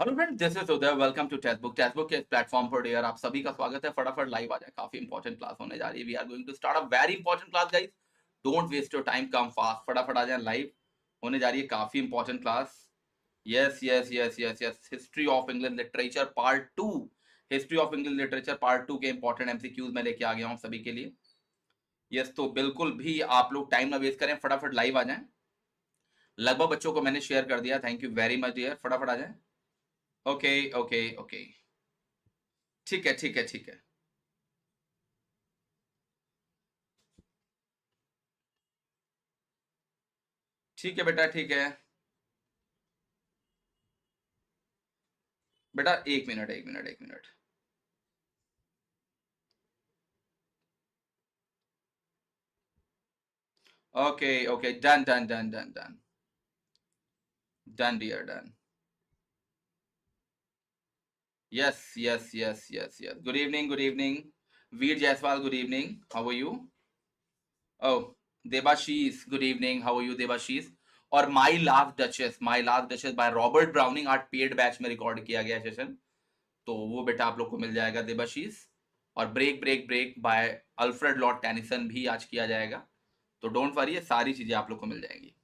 Hello friends, this is Uday. Welcome to Testbook के platform पर dear आप सभी का स्वागत है। फटाफट लाइव आ जाए, काफी इंपॉर्टेंट क्लास होने जा रही है। We are going to start a very important class guys. Don't waste your time, come fast, फटाफट आ जाए। लाइव होने जा रही है काफी important class. Yes yes yes yes yes history of English literature part 2। History of English literature part 2 के important MCQs मैं लेके आ गया हूँ सभी के लिए। यस, तो बिल्कुल भी आप लोग टाइम ना वेस्ट करें, फटाफट लाइव आ जाएं। लगभग बच्चों को मैंने शेयर कर दिया। Thank you very much dear, फटाफट आ जाएं। ओके ओके ओके, ठीक है ठीक है ठीक है। ठीक है बेटा, ठीक है बेटा। एक मिनट एक मिनट एक minute. Okay okay, done done done done done done dear, done. Yes yes yes yes yes, good evening good evening. Veer Jaiswal, good evening, how are you? Oh, Debashish, good evening, how are you Debashish? और my last duchess by Robert Browning आज paid batch में record किया गया session, तो वो बेटा आप लोग को मिल जाएगा देबाशीष। और break break break by Alfred Lord Tennyson भी आज किया जाएगा, तो डोंट वरी, ये सारी चीजें आप लोग को मिल जाएंगी।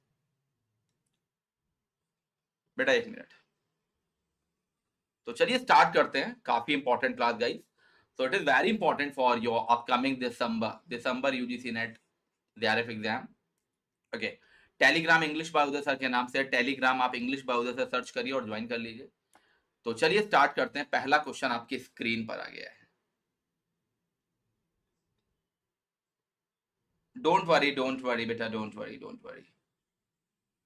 बेटा एक मिनट, तो चलिए स्टार्ट करते हैं। काफी important class guys, so it is very important for your upcoming December UGC net JRF exam. Okay, Telegram English by Uday sir के नाम से, टेलीग्राम आप English by Uday sir search करिए और ज्वाइन कर लीजिए। तो चलिए स्टार्ट करते हैं। पहला क्वेश्चन आपकी स्क्रीन पर आ गया है। डोंट वरी बेटा, don't worry don't worry.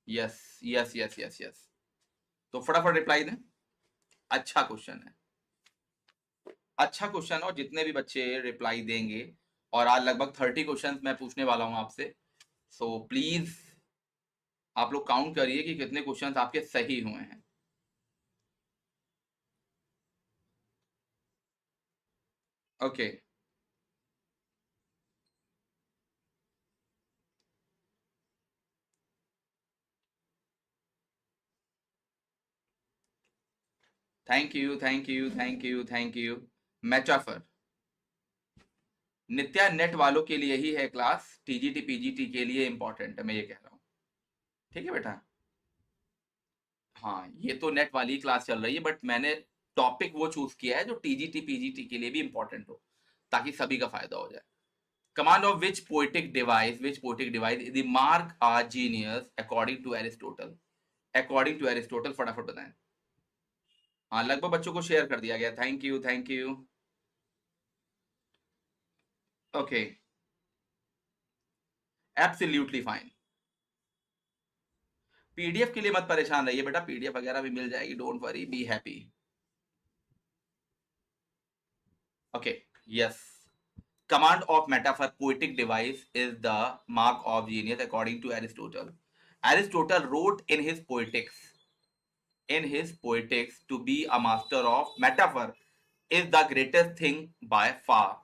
Yes yes yes yes yes, तो फटाफट रिप्लाई दें। अच्छा क्वेश्चन है, अच्छा क्वेश्चन, और जितने भी बच्चे रिप्लाई देंगे, और आज लगभग 30 क्वेश्चंस मैं पूछने वाला हूं आपसे, सो प्लीज आप लोग काउंट करिए कि कितने क्वेश्चंस आपके सही हुए हैं। Okay, thank you thank you thank you thank you. Metaphor Nitya net वालों के लिए ही है क्लास, टीजीटी पीजीटी के लिए इंपॉर्टेंट है, मैं ये कह रहा हूँ। ठीक है बेटा। हाँ, ये तो नेट वाली क्लास चल रही है, बट मैंने टॉपिक वो चूज किया है जो टीजीटी पीजीटी के लिए भी इंपॉर्टेंट हो, ताकि सभी का फायदा हो जाए। Command of which poetic device is the mark a genius according to Aristotle? According to Aristotle, फटाफट बताएं। हाँ, लगभग बच्चों को शेयर कर दिया गया। Thank you thank you. Okay, absolutely fine. PDF के लिए मत परेशान रहिए बेटा, पीडीएफ वगैरह भी मिल जाएगी, don't worry, be happy. Okay, yes. Command of metaphor poetic device is the mark of genius according to Aristotle. Aristotle wrote in his poetics to be a master of metaphor is the greatest thing by far.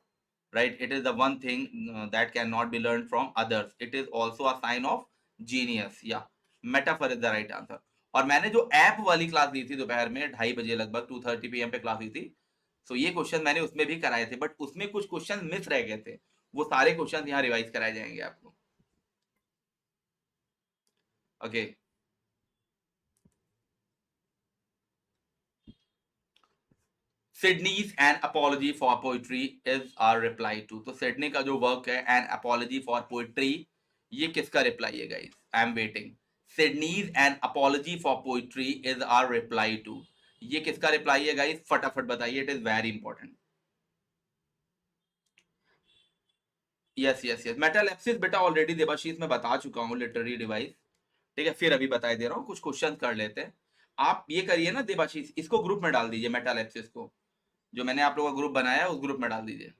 Right? It is the one thing that cannot be learned from others. It is also a sign of genius. Yeah, metaphor is the right answer. और मैंने जो app वाली class दी थी दोपहर में 2:30 बजे, लगभग 2:30 PM पे क्लास हुई थी, सो ये क्वेश्चन मैंने उसमें भी कराए थे, बट उसमें कुछ क्वेश्चन मिस रह गए थे। वो सारे क्वेश्चन यहाँ रिवाइज कराए जाएंगे आपको। Okay, Sidney's an apology for poetry is are reply to. तो सिडनी का जो वर्क है एन अपॉलजी फॉर पोइट्री, ये किसका रिप्लाई है guys? I am waiting. Sidney's an apology for poetry is are reply to, ये किसका रिप्लाई है गाइस? फटाफट बताइए, it is very important. Yes yes yes, metalepsis बेटा ऑलरेडी देवाशीष में बता चुका हूँ, लिटरेरी डिवाइस। ठीक है, फिर अभी बता दे रहा हूँ, कुछ क्वेश्चन कर लेते हैं। आप ये करिए ना देवाशीष, इसको ग्रुप में डाल दीजिए, मेटालेप्सिस को, जो मैंने आप लोगों का ग्रुप बनाया है उस ग्रुप में डाल दीजिए।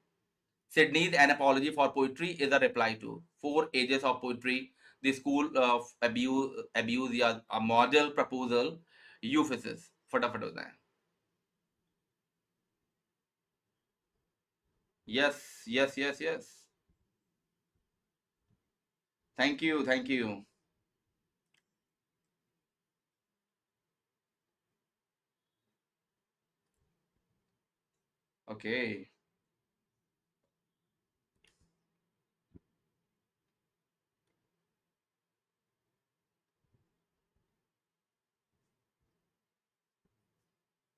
Sydney's An Apology for Poetry is a reply to 4 ages of poetry, the school of abuse या a model proposal, euphesis। फटाफट होता है। Yes yes yes yes, thank you thank you. Okay,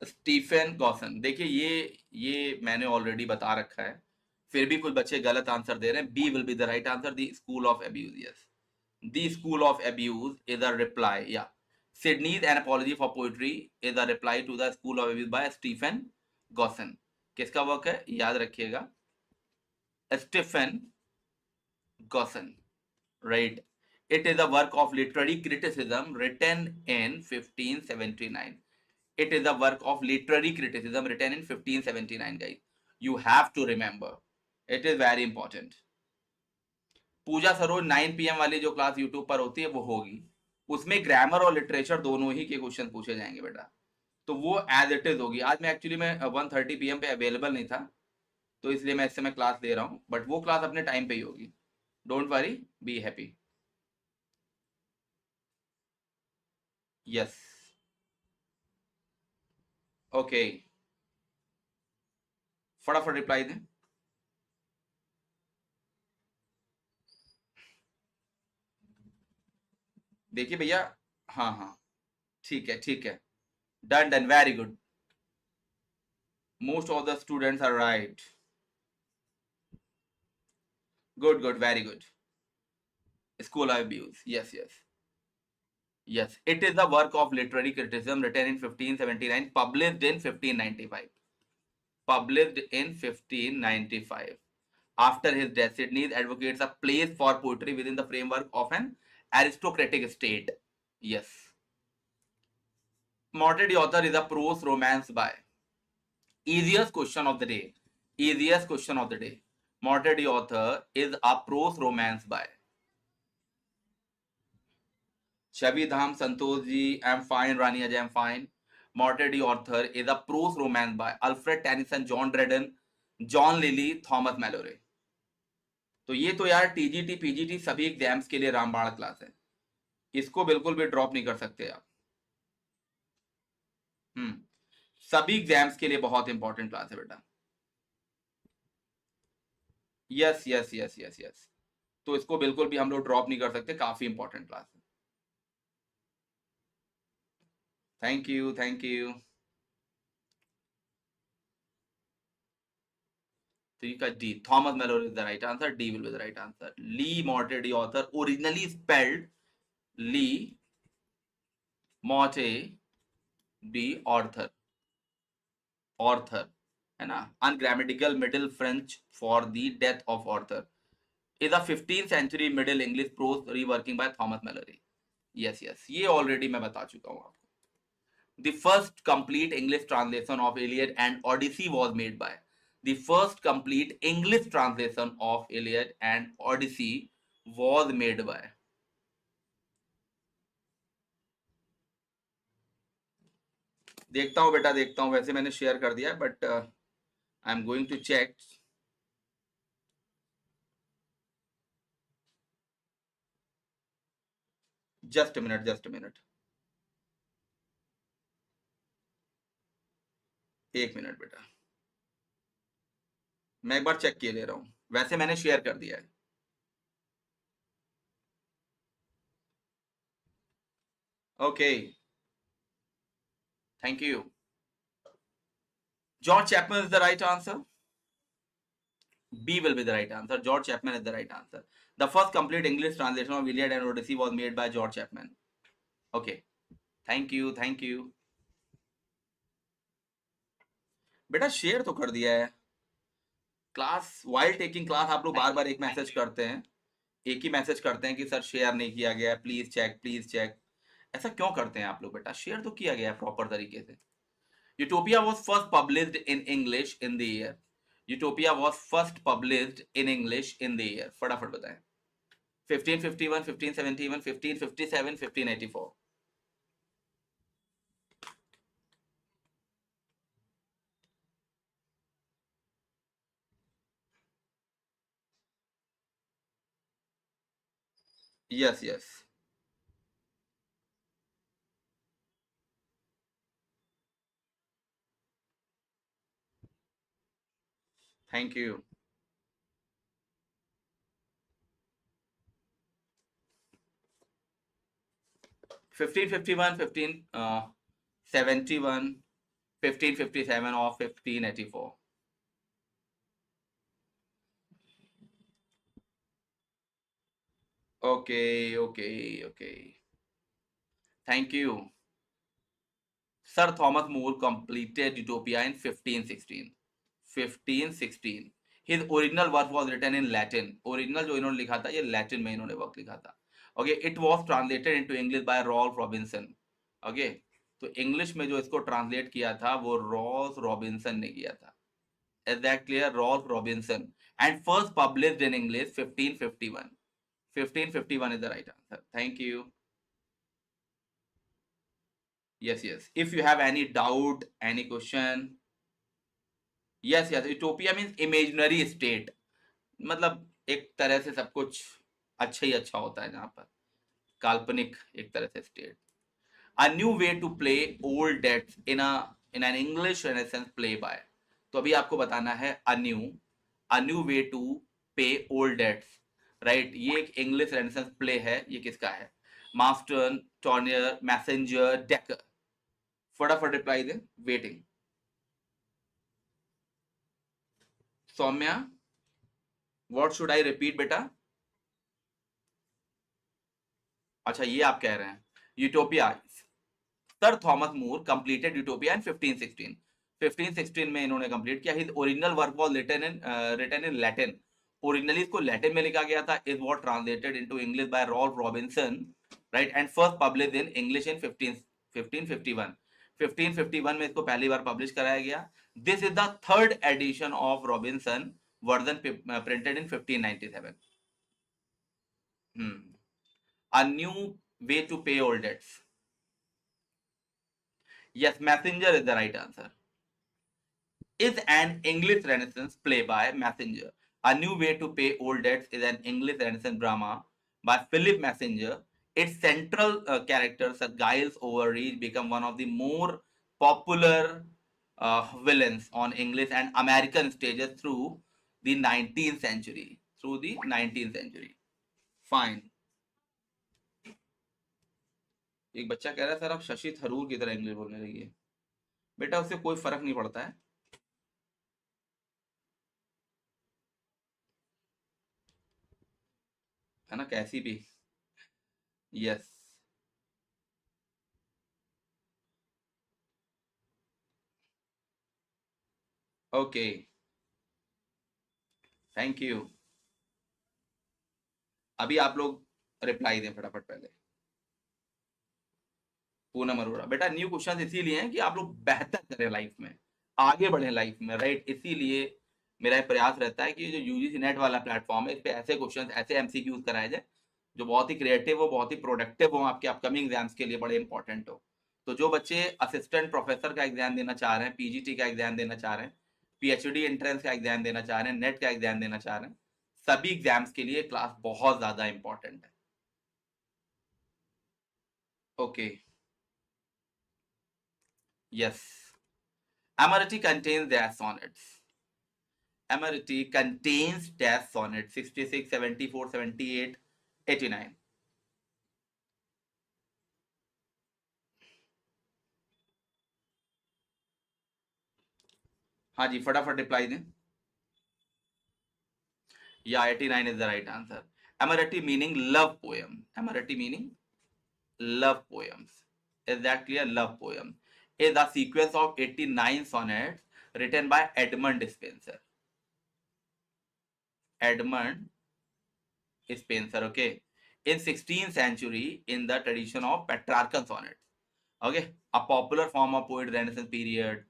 Stephen Gosson. देखिए ये मैंने already बता रखा है, फिर भी कुछ बच्चे गलत आंसर दे रहे हैं। B will be the right answer, the school of abuse. Yes, the school of abuse is a reply, yeah Sidney's an apology for poetry is a reply to the school of abuse by Stephen Gosson. किसका work है, याद रखिएगा, Stephen Gosson, right. It is a work of literary criticism written in 1579. It is a work of literary criticism written in 1579, guys. You have to remember. It is very important. Pooja Saroj 9 PM वाली जो class YouTube पर होती है वो होगी, उसमें grammar और literature दोनों ही के क्वेश्चन पूछे जाएंगे बेटा, तो वो एज इट इज होगी। आज मैं एक्चुअली मैं 1:30 PM पे अवेलेबल नहीं था, तो इसलिए मैं इस समय क्लास दे रहा हूँ, बट वो क्लास अपने टाइम पे ही होगी। Don't worry, be happy. Yes, okay, फटाफट रिप्लाई दें। देखिए भैया, हाँ हाँ, ठीक है ठीक है, done done, very good, most of the students are right, good good, very good, School of abuse, yes yes yes, it is the work of literary criticism written in 1579, published in 1595, published in 1595. After his death, Sydney advocates a place for poetry within the framework of an aristocratic state. Yes. Mortality author is a prose romance by. Easiest question of the day. Easiest question of the day. Mortality author is a prose romance by. Shabi Dham, Santosh ji, I'm fine. Rani Ajay, I'm fine. Mortality author is a prose romance by Alfred Tennyson, John Dryden, John Lilly, Thomas Mallory. तो ये तो यार TGT PGT सभी exams के लिए रामबाण class है, इसको बिल्कुल भी ड्रॉप नहीं कर सकते आप। सभी एग्जाम्स के लिए बहुत इंपॉर्टेंट क्लास है बेटा। Yes yes yes yes yes, तो इसको बिल्कुल भी हम लोग ड्रॉप नहीं कर सकते, काफी इंपॉर्टेंट क्लास है। Thank you thank you. ठीक है, D, Thomas Malory is the right answer, D will be the right answer. Le morte Arthur, originally spelled le morte d Arthur, Arthur है ना, ungrammatical middle French for the death of Arthur is a 15th century middle English prose reworking by Thomas Mallory. Yes yes, ये already मैं बता चुका हूँ आपको। The first complete English translation of Iliad and Odyssey was made by. The first complete English translation of Iliad and Odyssey was made by. देखता हूँ बेटा, देखता हूँ, वैसे मैंने शेयर कर दिया, but I am going to check. Just minute, just minute, एक मिनट बेटा, मैं एक बार चेक किए ले रहा हूँ, वैसे मैंने शेयर कर दिया है। Okay, thank you. George Chapman is the right answer, B will be the right answer. George Chapman is the right answer. The first complete English translation of Iliad and Odyssey was made by George Chapman. Okay. Thank you. Thank you. बेटा share तो कर दिया है class, while taking class. आप लोग बार बार एक message करते हैं, एक ही मैसेज करते हैं कि सर शेयर नहीं किया गया, प्लीज चेक प्लीज चेक। ऐसा क्यों करते हैं आप लोग बेटा, शेयर तो किया गया है प्रॉपर तरीके से। Utopia was first published in English in the year, utopia was first published in English in the year, फटाफट बताएं। 1551, 1571, 1557, 1584। Yes yes, thank you. 1551, 1571, 1557 और 1584। Okay okay okay, thank you. Sir Thomas More completed utopia in 1516। 1516 his original work was written in Latin। Original जो इन्होंने लिखा था ये Latin में इन्होंने वर्क लिखा था। Okay, it was translated into English by Ralph Robinson. Okay, तो इंग्लिश में जो इसको ट्रांसलेट किया था वो रॉल्फ रॉबिन्सन ने किया था। Is that clear? Ralph Robinson. And first published in English 1551। 1551 is the right answer. Thank you. Yes, yes. If you have any doubt, any question, yes, yes. Utopia means imaginary state. मतलब एक तरह से सब कुछ अच्छा ही अच्छा होता है जहां पर काल्पनिक एक तरह से state. A new way to play old debts in an English Renaissance play by। तो अभी आपको बताना है a new way to pay old debts, right? ये एक इंग्लिश रेनेसेंस प्ले है। ये किसका है? Marston, Tourneur, Massinger, Dekker. फटाफट रिप्लाई दे, waiting. Saumya, what should I repeat बेटा? अच्छा, ये आप कह रहे हैं Utopia. Sir Thomas More completed Utopia in 1516। 1516 में इन्होंने कंप्लीट किया। His original work was written in Latin. Originally इसको लैटिन में लिखा गया था। Is was translated into English by Ralph Robinson, right? And first published in English in 1551। 1551 में इसको पहली बार पब्लिश कराया गया। This is the third edition of Robinson version, printed in 1597। A new way to pay old debts. Yes, Messenger is the right answer. Is an English Renaissance play by Messenger. A New Way to Pay Old Debts is an English Renaissance drama by Philip Messenger. Its central character, Sir Giles Overreach, become one of the more popular villains on English and American stages through the 19th century. Through the 19th century. Fine. एक बच्चा कह रहा है sir आप शशि थरूर की तरह English बोलने लगी है। बेटा उससे कोई फर्क नहीं पड़ता है। है ना, कैसी भी। Yes, okay, thank you. अभी आप लोग रिप्लाई दें फटाफट पहले। पूनम अरोड़ा, बेटा न्यू क्वेश्चन इसीलिए हैं कि आप लोग बेहतर करें लाइफ में, आगे बढ़े लाइफ में, राइट? इसीलिए मेरा प्रयास रहता है कि जो यूजीसी नेट वाला प्लेटफॉर्म है इस पे ऐसे क्वेश्चन, ऐसे एमसीक्यूज कराए जाए जो बहुत ही क्रिएटिव हो, बहुत ही प्रोडक्टिव हो, आपके अपकमिंग एग्जाम्स के लिए बड़े इंपॉर्टेंट हो। तो जो बच्चे असिस्टेंट प्रोफेसर का एग्जाम देना चाह रहे हैं, पीजीटी का एग्जाम देना चाह रहे हैं, पीएचडी एंट्रेंस का एग्जाम देना चाह रहे हैं, नेट का एग्जाम देना चाह रहे हैं, सभी एग्जाम्स के लिए क्लास बहुत ज्यादा इंपॉर्टेंट है। Okay, yes. Amity contains their sonnets. Amity contains their sonnets 66, 74, 78, 89. हाँ जी, फटाफट रिप्लाई दें। Yeah, 89 is the right answer. Amity meaning love poem. Amity meaning love poems. Is that clear? Love poem is a sequence of 89 sonnets written by Edmund Spenser. Edmund Spenser, okay, in 16th century in the tradition of Petrarchan sonnets. Okay, a popular form of poetry Renaissance period.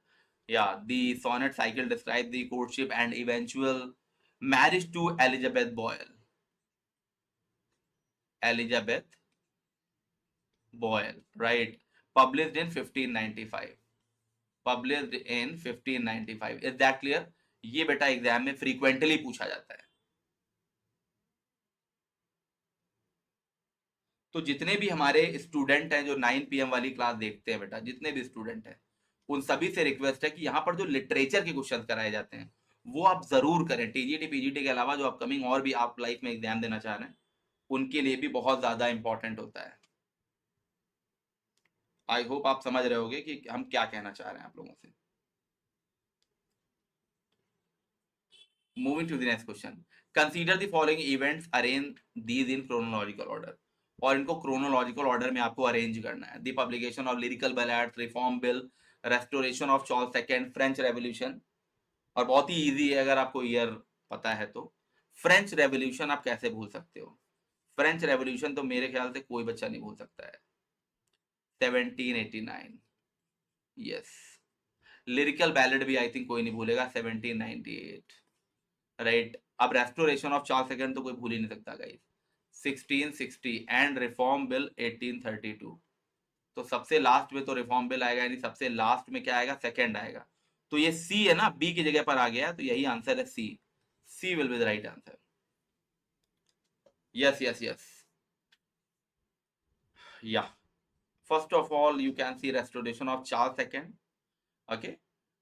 Yeah, the sonnet cycle describes the courtship and eventual marriage to Elizabeth Boyle. Elizabeth Boyle, right? Published in 1595. Published in 1595. Is that clear? ये बेटा exam में frequently पूछा जाता है। तो जितने भी हमारे स्टूडेंट हैं जो 9 PM वाली क्लास देखते हैं बेटा, जितने भी स्टूडेंट हैं उन सभी से रिक्वेस्ट है कि यहाँ पर जो लिटरेचर के क्वेश्चन कराए जाते हैं वो आप जरूर करें। टीजीटी पीजीटी के अलावा जो अपकमिंग और भी आप लाइफ में एग्जाम देना चाह रहे हैं उनके लिए भी बहुत ज्यादा इंपॉर्टेंट होता है। आई होप आप समझ रहे होगे कि हम क्या कहना चाह रहे हैं आप लोगों से। Moving to the next question, consider the following events, arrange these in chronological order. और इनको क्रोनोलॉजिकल ऑर्डर में आपको अरेंज करना है। The publication of lyrical ballads, reform bill, restoration of Charles second, French revolution. और बहुत ही इजी है अगर आपको ईयर पता है तो। फ्रेंच रेवोल्यूशन आप कैसे भूल सकते हो? फ्रेंच रेवोल्यूशन तो मेरे ख्याल से कोई बच्चा नहीं भूल सकता है। 1789, यस। लिरिकल बैलेट भी आई थिंक कोई नहीं भूलेगा, 1798, राइट। अब रेस्टोरेशन ऑफ चार्ल्स सेकंड तो कोई भूल ही नहीं सकता गाइस, 1660। And reform bill 1832। तो सबसे लास्ट में तो रिफॉर्म बिल आएगा, यानी सबसे लास्ट में क्या आएगा? सेकंड आएगा। तो ये सी है ना, बी की जगह पर आ गया, तो यही आंसर है C. C will be the right answer. Yes yes yes, yeah. First of all, you can see restoration of Charles II, okay?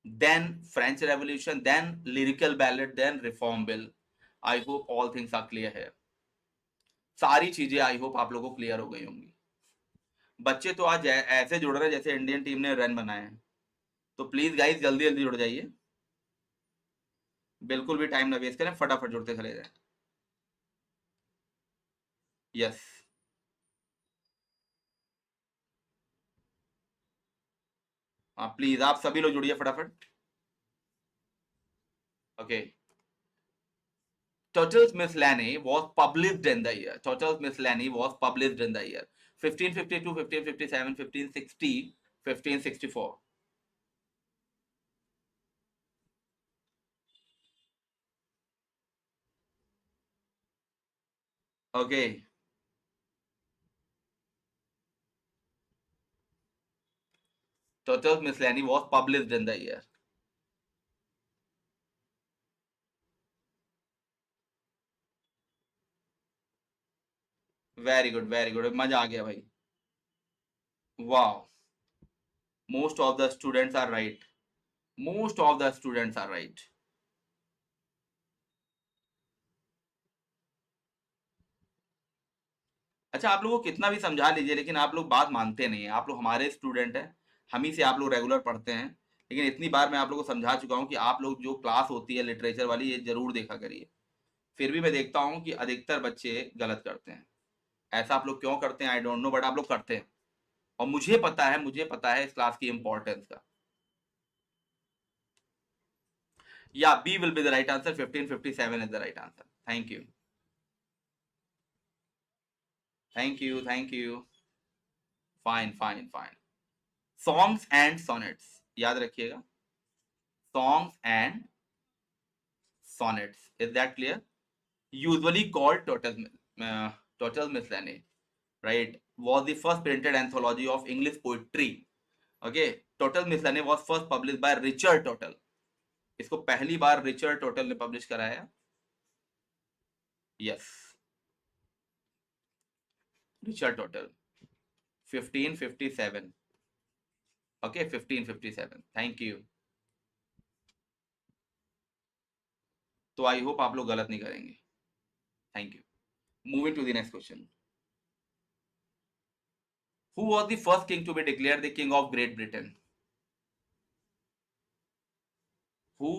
Then French Revolution, then lyrical ballad, then reform bill. I hope all things are clear here. सारी चीजें आई hope आप लोगों को clear हो गई होंगी। बच्चे तो आज ऐसे जुड़ रहे हैं जैसे इंडियन टीम ने रन बनाए हैं। तो प्लीज गाइस जल्दी जल्दी जुड़ जाइए, बिल्कुल भी टाइम ना वेस्ट करें, फटाफट जुड़ते चले जाएं। यस, हाँ प्लीज आप सभी लोग जुड़िए फटाफट। Okay, Turtle's Miscellany was published in the year. Turtle's Miscellany was published in the year 1552, 1557, 1560, 1564. Okay. Turtle's Miscellany was published in the year. Very good, very good. मजा आ गया भाई। Wow. Most of the students are right. Most of the students are right. अच्छा, आप लोगों को कितना भी समझा लीजिए लेकिन आप लोग बात मानते नहीं है। आप लोग हमारे स्टूडेंट हैं, हम ही से आप लोग रेगुलर पढ़ते हैं, लेकिन इतनी बार मैं आप लोगों को समझा चुका हूँ कि आप लोग जो क्लास होती है लिटरेचर वाली ये जरूर देखा करिए। फिर भी मैं देखता हूँ कि अधिकतर बच्चे गलत करते हैं। ऐसा आप लोग क्यों करते हैं आई डोंट नो, बट आप लोग करते हैं। और मुझे पता है इस क्लास की इंपॉर्टेंस का। या B will be the right answer, 1557 is the right answer. Thank you, thank you, thank you. Fine fine fine. Songs and sonnets याद रखिएगा, songs and sonnets, is that clear? Usually called Turtle's Miscellany, right, was the first printed anthology of English poetry. Okay, Turtle's Miscellany was first published by Richard Turtle. इसको पहली बार Richard Tottel ने publish कराया। Yes, Richard Tottel 1557। Okay, 1557। Thank you. तो I hope आप लोग गलत नहीं करेंगे। Thank you. Moving to the next question, who was the first king to be declared the king of Great Britain? Who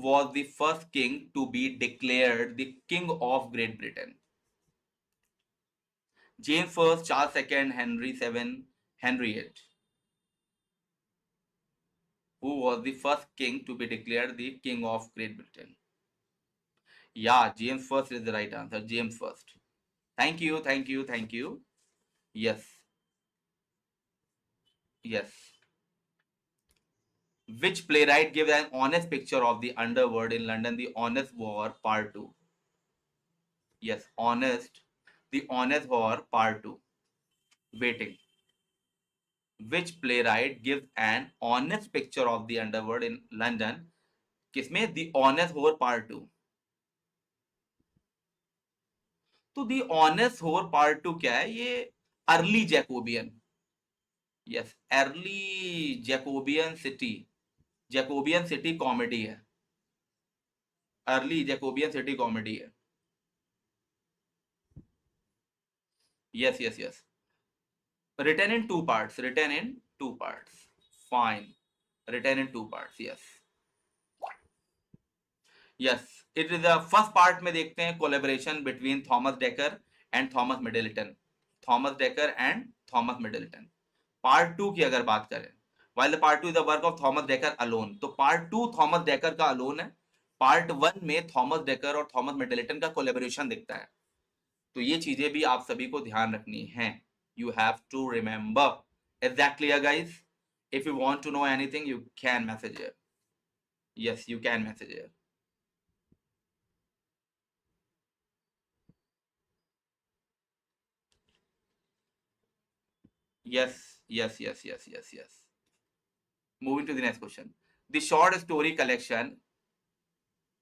was the first king to be declared the king of Great Britain? James I, Charles II, Henry VII, Henry VIII. Who was the first king to be declared the king of Great Britain? Yeah, James I is the right answer. James I. Thank you, thank you, thank you. Yes, yes. Which playwright gives an honest picture of the underworld in London? The Honest War Part 2. Yes, honest. The Honest War Part 2. Waiting. Which playwright gives an honest picture of the underworld in London? किसमें? The Honest Whore Part 2. तो The Honest Whore Part 2 क्या है? ये early Jacobean, yes, early Jacobean city, Jacobean city comedy है। Early Jacobean city comedy है। Yes yes yes, written in two parts, written in two parts, fine, written in two parts, yes, it is the first part में देखते हैं collaboration between Thomas Dekker and Thomas Middleton, Thomas Dekker and Thomas Middleton। part 2 की अगर बात करें, while the part 2 is the work of Thomas Dekker alone, तो part 2 Thomas Dekker का alone है, part 1 में Thomas Dekker और Thomas Middleton का collaboration दिखता है। तो ये चीजें भी आप सभी को ध्यान रखनी है, you have to remember। Exactly, guys, if you want to know anything you can message here, yes you can message here। yes yes yes yes yes yes, moving to the next question, the short story collection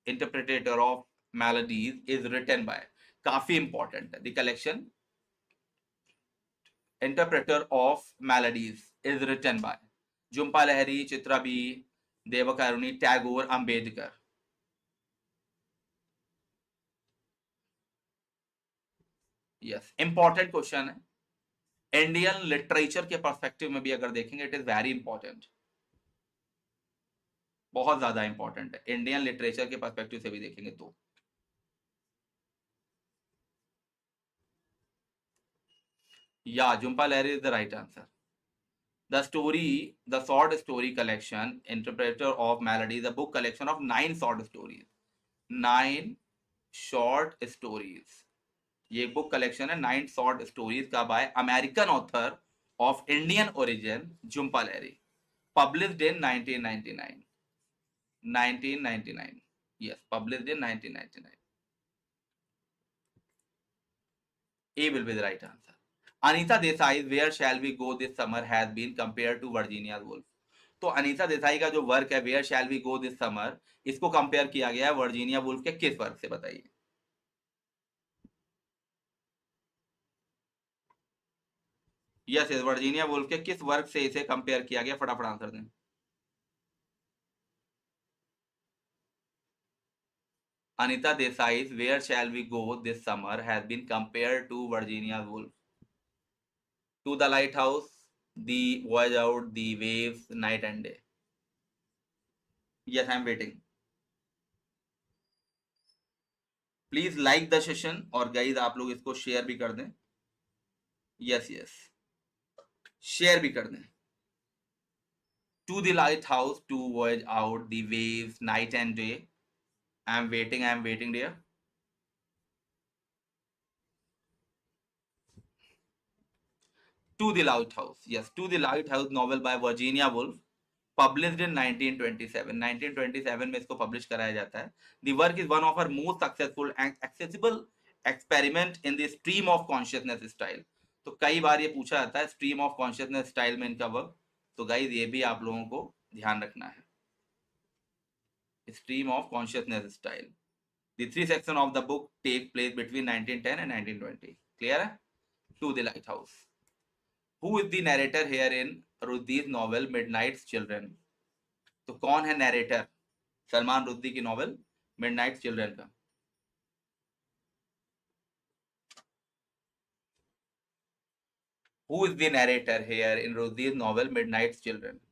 interpreter of melodies is written by, काफी important है, the collection interpreter of melodies is written by Jhumpa Lahiri, Chitra B, Divakaruni, Tagore, Ambedkar. Yes, important question है, Indian literature के perspective में भी अगर देखेंगे it is very important, बहुत ज्यादा इंपॉर्टेंट है, इंडियन लिटरेचर के पर्सपेक्टिव से भी देखेंगे तो। Yeah Jhumpa Lahiri is the right answer. The story, the short story collection, Interpreter of Melody, is a book collection of 9 short stories. 9 short stories. ये book collection है 9 शॉर्ट स्टोरीज का by American author of Indian origin Jhumpa Lahiri, published in 1999। 1999, yes, published in 1999। A will be the right answer। Anita Desai where shall we go this summer has been compare to Virginia Woolf. तो अनीता देसाई का जो work है where shall we go this summer, इसको compare किया गया है Virginia Woolf के किस वर्क से, बताइए। यस यस, वर्जीनिया वुल्फ के किस वर्क से इसे कंपेयर किया गया, फटाफट आंसर दें। Anita Desai where shall we go this summer has been compare to Virginia Woolf, to the lighthouse, the voyage out, the waves, night and day। Yes, I am waiting। Please like the session और guys आप लोग इसको share भी कर दें। Yes yes, share भी कर दें। To the lighthouse, to voyage out, the waves, night and day. I am waiting dear. To the Lighthouse, yes, To the Lighthouse novel by Virginia Woolf, published in 1927। 1927 में इसको publish कराया जाता है। The work is one of her most successful and accessible experiment in the stream of consciousness style। तो कई बार ये पूछा जाता है stream of consciousness style में इनका वर्क, तो गाइज ये भी आप लोगों को ध्यान रखना है, stream of consciousness style। The 3 sections of the book take place between 1910 and 1920। Clear है? To the Lighthouse। Who is the narrator here in रुद्दी's novel Midnight's Children? तो कौन है नरेटर सलमान रुद्दी की नॉवल मिडनाइट चिल्ड्रन का? Who is the narrator here in रुद्दी's novel Midnight's Children?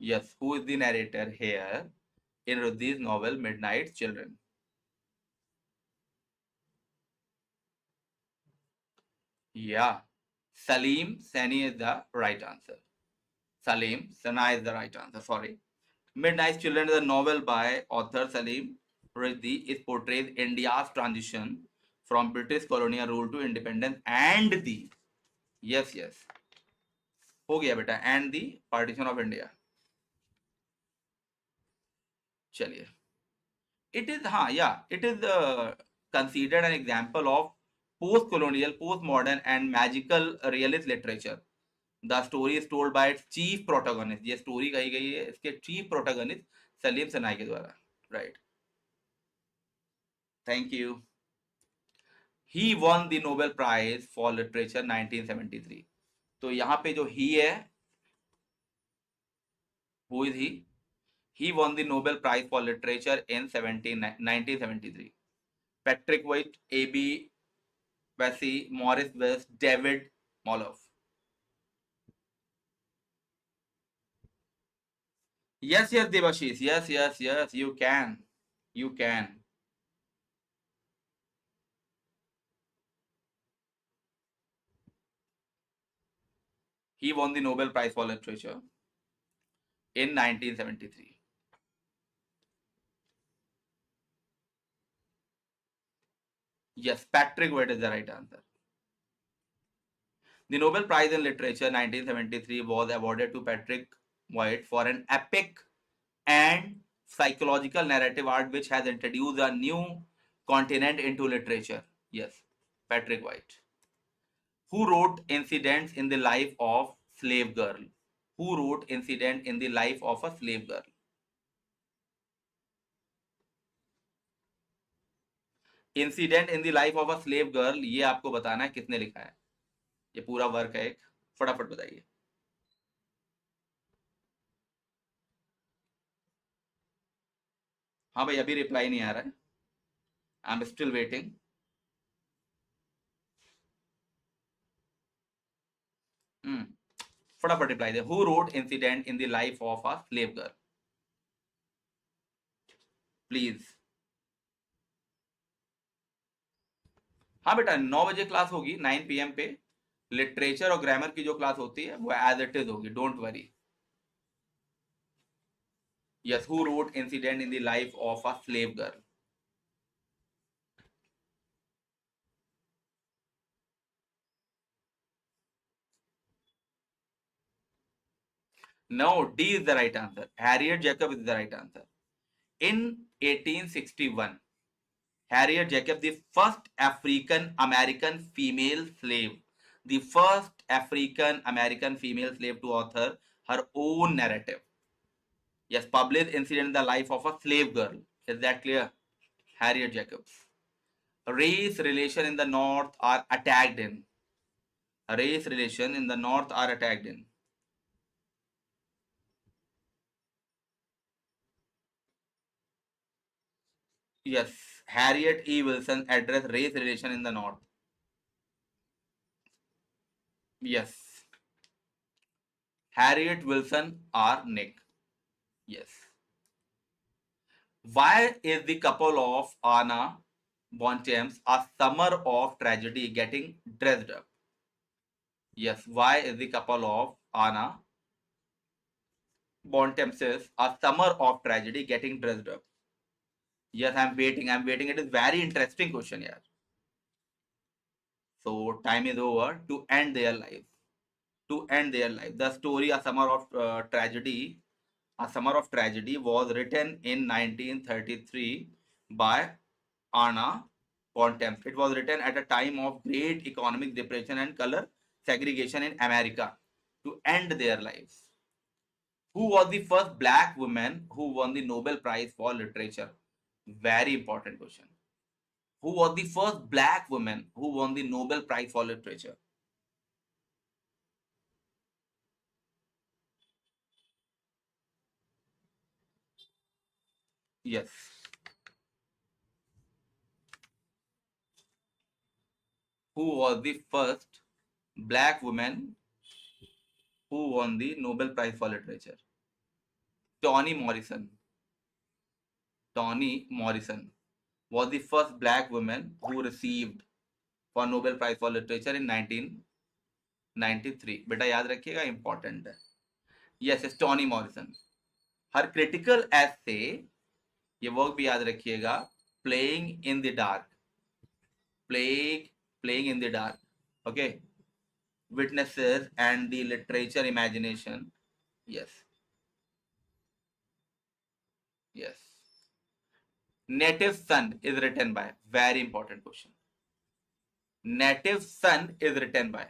Yes, who is the narrator here in रुद्दी's novel Midnight's Children? Yeah, Salim Sani is the right answer। Salim Sana is the right answer, sorry। Midnight's Children is a novel by author Salim Rizvi। It portrays India's transition from British colonial rule to independence and the, yes yes, हो गया बेटा, and the partition of India। चलिए, it is, हाँ yeah, it is considered an example of post-colonial, post-modern and magical realist literature। The story is told by it's chief protagonist, ये story कही गई है इसके चीफ प्रोटोगनिस्ट सलीम सनाई के द्वारा, right. Thank you. He won the Nobel Prize for Literature 1973। तो यहाँ पे जो ही है, who is he? He won the Nobel Prize for Literature in 1973। Patrick White, A.B. Vesey, Morris West, David Moloff। Yes, yes, Devashish. Yes, yes, yes. You can. You can. He won the Nobel Prize for Literature in 1973. Yes, Patrick White is the right answer. The Nobel Prize in Literature 1973 was awarded to Patrick White for an epic and psychological narrative art which has introduced a new continent into literature. Yes, Patrick White. Who wrote Incidents in the Life of Slave Girl? Who wrote Incident in the Life of a Slave Girl? Incident in the life of a slave girl, ये आपको बताना है किसने लिखा है। ये पूरा work है एक, फटाफट बताइए। हाँ भाई, अभी रिप्लाई नहीं आ रहा है, आई एम स्टिल वेटिंग। फटाफट reply they. Who wrote incident in the life of a slave girl, please. हाँ बेटा, 9 बजे क्लास होगी, 9 PM पे। लिटरेचर और ग्रामर की जो क्लास होती है वो एज इट इज होगी, don't worry. Yes, who wrote incident in the life of a slave girl. No, D is the right answer. Harriet Jacob is the right answer. In 1861, Harriet Jacob, the first African American female slave, the first African American female slave to author her own narrative. Yes, published Incident in the Life of a Slave Girl. Is that clear? Harriet Jacobs. Race relation in the North are attacked in. Race relation in the North are attacked in. Yes, Harriet E. Wilson addressed race relation in the North. Yes. Harriet Wilson R. Nick. Yes. Why is the couple of Anna Bontemps a summer of tragedy getting dressed up? Yes, why is the couple of Anna Bontemps a summer of tragedy getting dressed up? Yes, I'm waiting. I'm waiting. It is very interesting question here. So time is over to end their life. To end their life. The story A Summer of Tragedy. A Summer of Tragedy was written in 1933 by Anna Bontemps. It was written at a time of great economic depression and color segregation in America to end their lives. Who was the first black woman who won the Nobel Prize for Literature? Very important question. Who was the first black woman who won the Nobel Prize for Literature? Yes. Who was the first black woman who won the Nobel Prize for Literature? Toni Morrison. Toni Morrison was the first black woman who received for Nobel Prize for Literature in 1993. बेटा याद रखिएगा, important है। Yes, Toni Morrison. Her critical essay, ये work भी याद रखिएगा, playing in the dark, playing in the dark, okay, witnesses and the literature imagination. Yes, yes. Native Son is written by, very important question. Native Son is written by.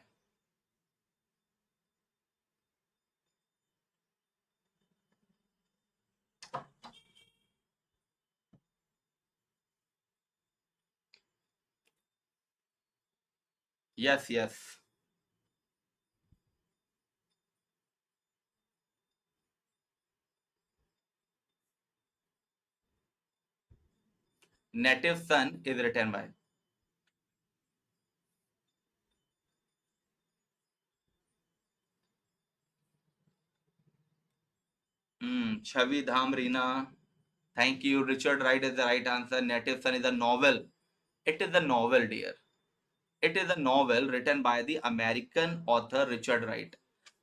Yes, yes. Native Son is written by. Chavi Dham Reena. Thank you. Richard Wright is the right answer. Native Son is a novel. It is a novel, dear. It is a novel written by the American author Richard Wright.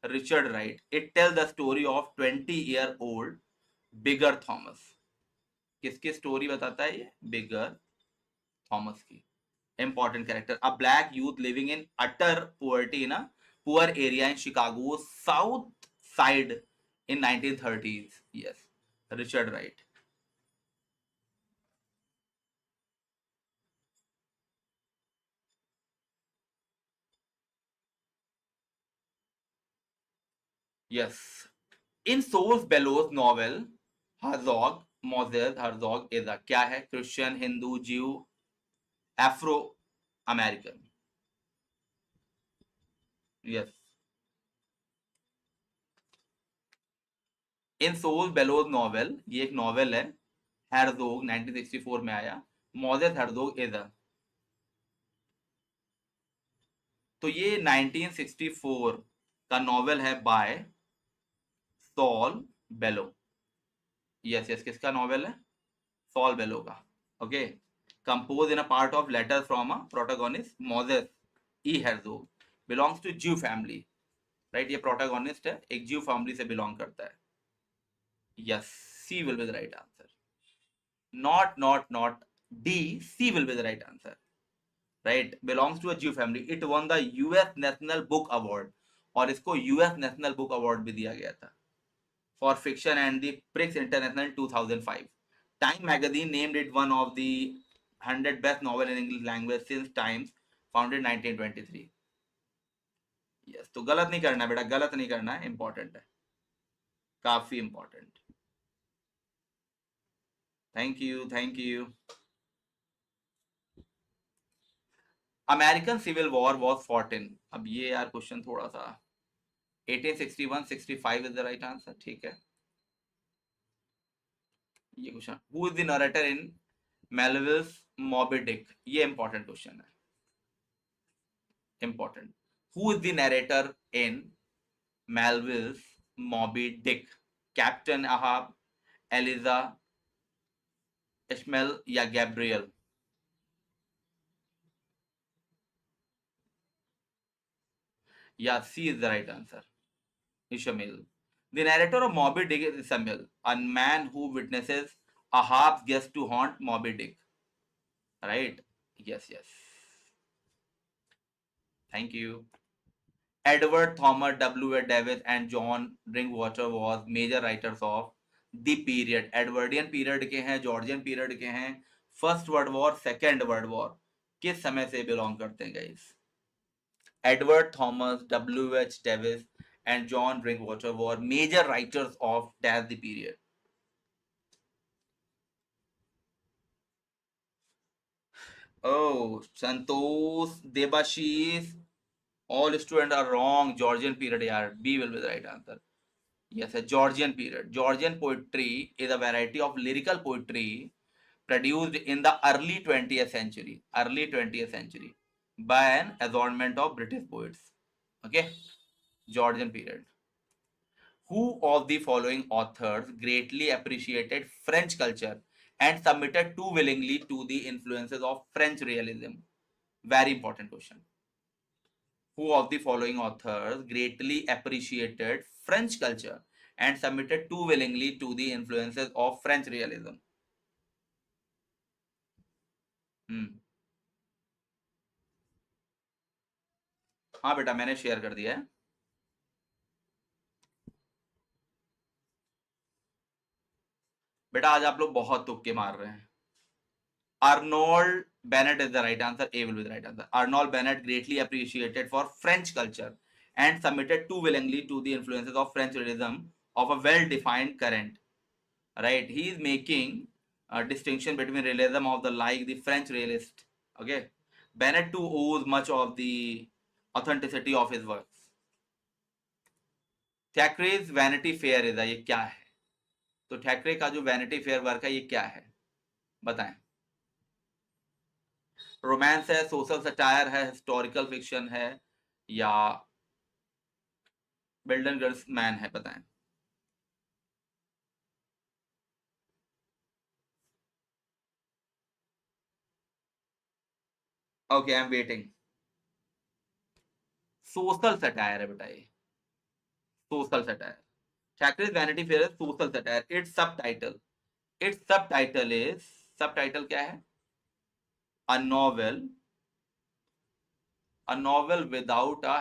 Richard Wright. It tells the story of 20-year-old Bigger Thomas. किसकी story बताता है ये? बिगर Thomas की. Important character. A black youth living in utter poverty in a poor area in Chicago's South Side in 1930s. Yes, Richard Wright. Yes. In Source Bellow's novel, Herzog, Moses Herzog is a क्या है? Christian, Hindu, Jew, Afro American. Yes. In Saul Bellow's novel, ये एक novel है. Herzog 1964 में आया. Moses Herzog is a. तो ये 1964 का नॉवेल है by Saul Bellow. Yes yes, किसका नॉवेल है? सॉल बेलो का. Okay. Compose in a part of letter from a protagonist Moses E Herzog. Belongs to Jew family. Right, ये protagonist है, एक ज्यू फैमिली से बिलोंग करता है. Yes, C will be the right answer. Not D. C will be the right answer. Right, belongs to a Jew family. It won the US National Book Award. और इसको US National Book Award भी दिया गया था for fiction and the Prix International 2005. Time magazine named it one of the 100 best novel in English language since Times, founded 1923. Yes, तो गलत नहीं करना बेटा, गलत नहीं करना है, इंपॉर्टेंट है, काफी important. Thank you, thank you. American civil war was fought in. अब ये यार क्वेश्चन थोड़ा सा. 1861, 65 इज द राइट आंसर. ठीक है. ये question, who is the narrator in Melville's Moby Dick. ये इंपॉर्टेंट क्वेश्चन है, important. Who is the narrator in Melville's Moby Dick? Captain Ahab, Elijah, Ishmael या Gabriel? Yeah C is the right answer, Ishamil. The narrator of Moby Dick is Samuel, a man who witnesses Ahab's guest to haunt Moby Dick. Right? Yes, yes. Thank you. Edward Thomas, W. Davis, and John Drinkwater was major writers of the period. Edwardian period के हैं, Georgian period के हैं, First World War, Second World War. किस समय से belong करते हैं guys? Edward Thomas, W. H. Davis, and John Drinkwater were major writers of the period. Oh, Santosh, Debashis, all students are wrong. Georgian period, yaar. B will be the right answer. Yes, a Georgian period. Georgian poetry is a variety of lyrical poetry produced in the early 20th century. Early 20th century by an assortment of British poets. Okay, Georgian period. Who of the following authors greatly appreciated French culture and submitted too willingly to the influences of French realism? Very important question. Who of the following authors greatly appreciated French culture and submitted too willingly to the influences of French realism? हाँ बेटा, मैंने share कर दिया है. बेटा आज आप लोग बहुत तुक्के मार रहे हैं. Arnold Bennett is the right answer. A will be the right answer. Arnold Bennett greatly appreciated for French culture and submitted too willingly to the influences of French realism of a well-defined current. Right? He is making a distinction between realism of the like the French realist. Okay. Bennett too owes much of the authenticity of his works. Thackeray's Vanity Fair is ये क्या है? तो थैकरे का जो vanity fair work है ये क्या है बताएं. रोमांस है, सोशल सटायर है, हिस्टोरिकल फिक्शन है या बिल्डन गर्ल्स मैन है बताएं. Okay I am waiting. Social satire है बेटा ये. Social satire. Thackeray's vanity fair है social satire. Its subtitle is subtitle क्या है? A novel without a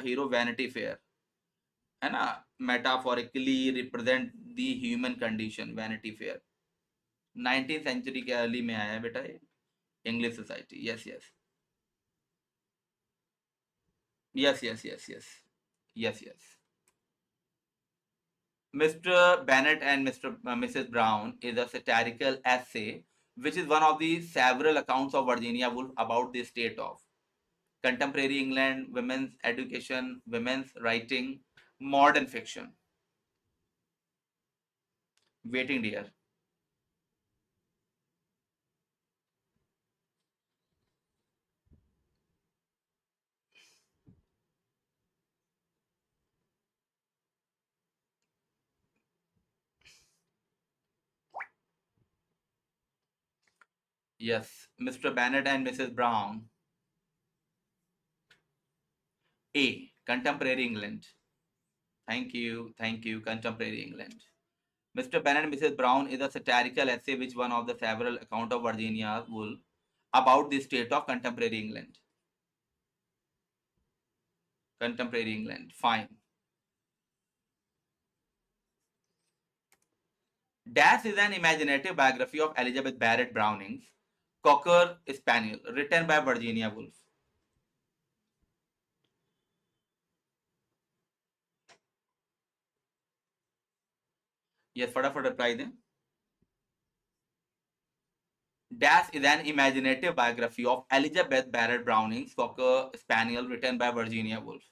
hero vanity fair है ना. Metaphorically represent the human condition. Vanity fair 19th century के early में आया है बेटा ये. English society. Yes yes yes yes yes yes yes yes. Mr. Bennett and Mrs. Brown is a satirical essay which is one of the several accounts of Virginia Woolf about the state of contemporary England, women's education, women's writing, modern fiction. Waiting, dear. Yes, Mr. Bennett and Mrs. Brown. A. Contemporary England. Thank you. Contemporary England. Mr. Bennett and Mrs. Brown is a satirical essay which one of the several account of Virginia Woolf about the state of contemporary England. Contemporary England. Fine. Dash is an imaginative biography of Elizabeth Barrett Browning's Cocker Spaniel, written by Virginia Woolf. Yes, फटाफट reply दें. Dash is an imaginative biography of Elizabeth Barrett Browning's Cocker Spaniel, written by Virginia Woolf.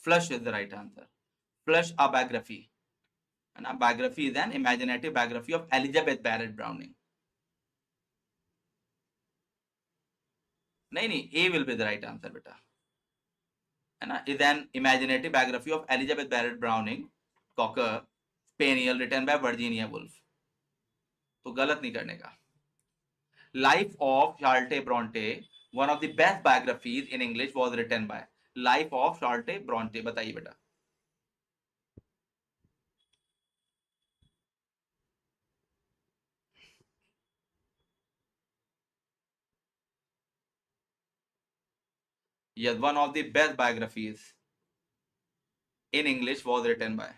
Flush is the right answer. Flush a biography. And a biography is an imaginative biography of Elizabeth Barrett Browning. नहीं, A will be the right answer बेटा. है ना. Is an imaginative biography of Elizabeth Barrett Browning, Cocker Spaniel, written by Virginia Woolf. तो गलत नहीं करने का. Life of Charlotte Bronte, one of the best biographies in English, was written by. Life of Charlotte Bronte. बताइए बेटा. Yes, one of the best biographies in English was written by.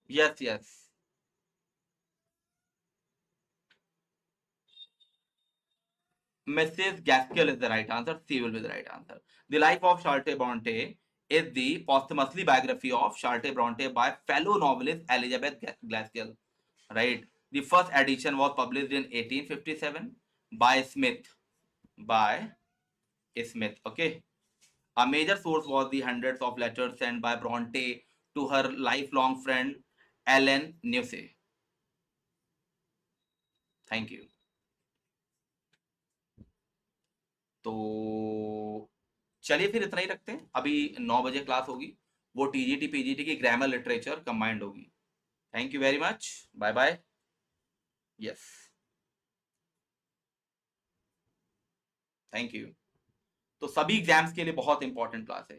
Yes, yes. Mrs. Gaskell is the right answer. C will be the right answer. The Life of Charlotte Bronte is the posthumously biography of Charlotte Bronte by fellow novelist Elizabeth Gaskell. Right. The first edition was published in 1857 by Smith. Okay. A major source was the hundreds of letters sent by Bronte to her lifelong friend Ellen Newsay. Thank you. तो चलिए फिर इतना ही रखते हैं. अभी 9 बजे class होगी. वो टीजीटी पीजीटी की ग्रामर लिटरेचर कंबाइंड होगी. Thank you very much. Bye bye. Yes. Thank you. तो सभी एग्जाम्स के लिए बहुत इंपॉर्टेंट क्लास है.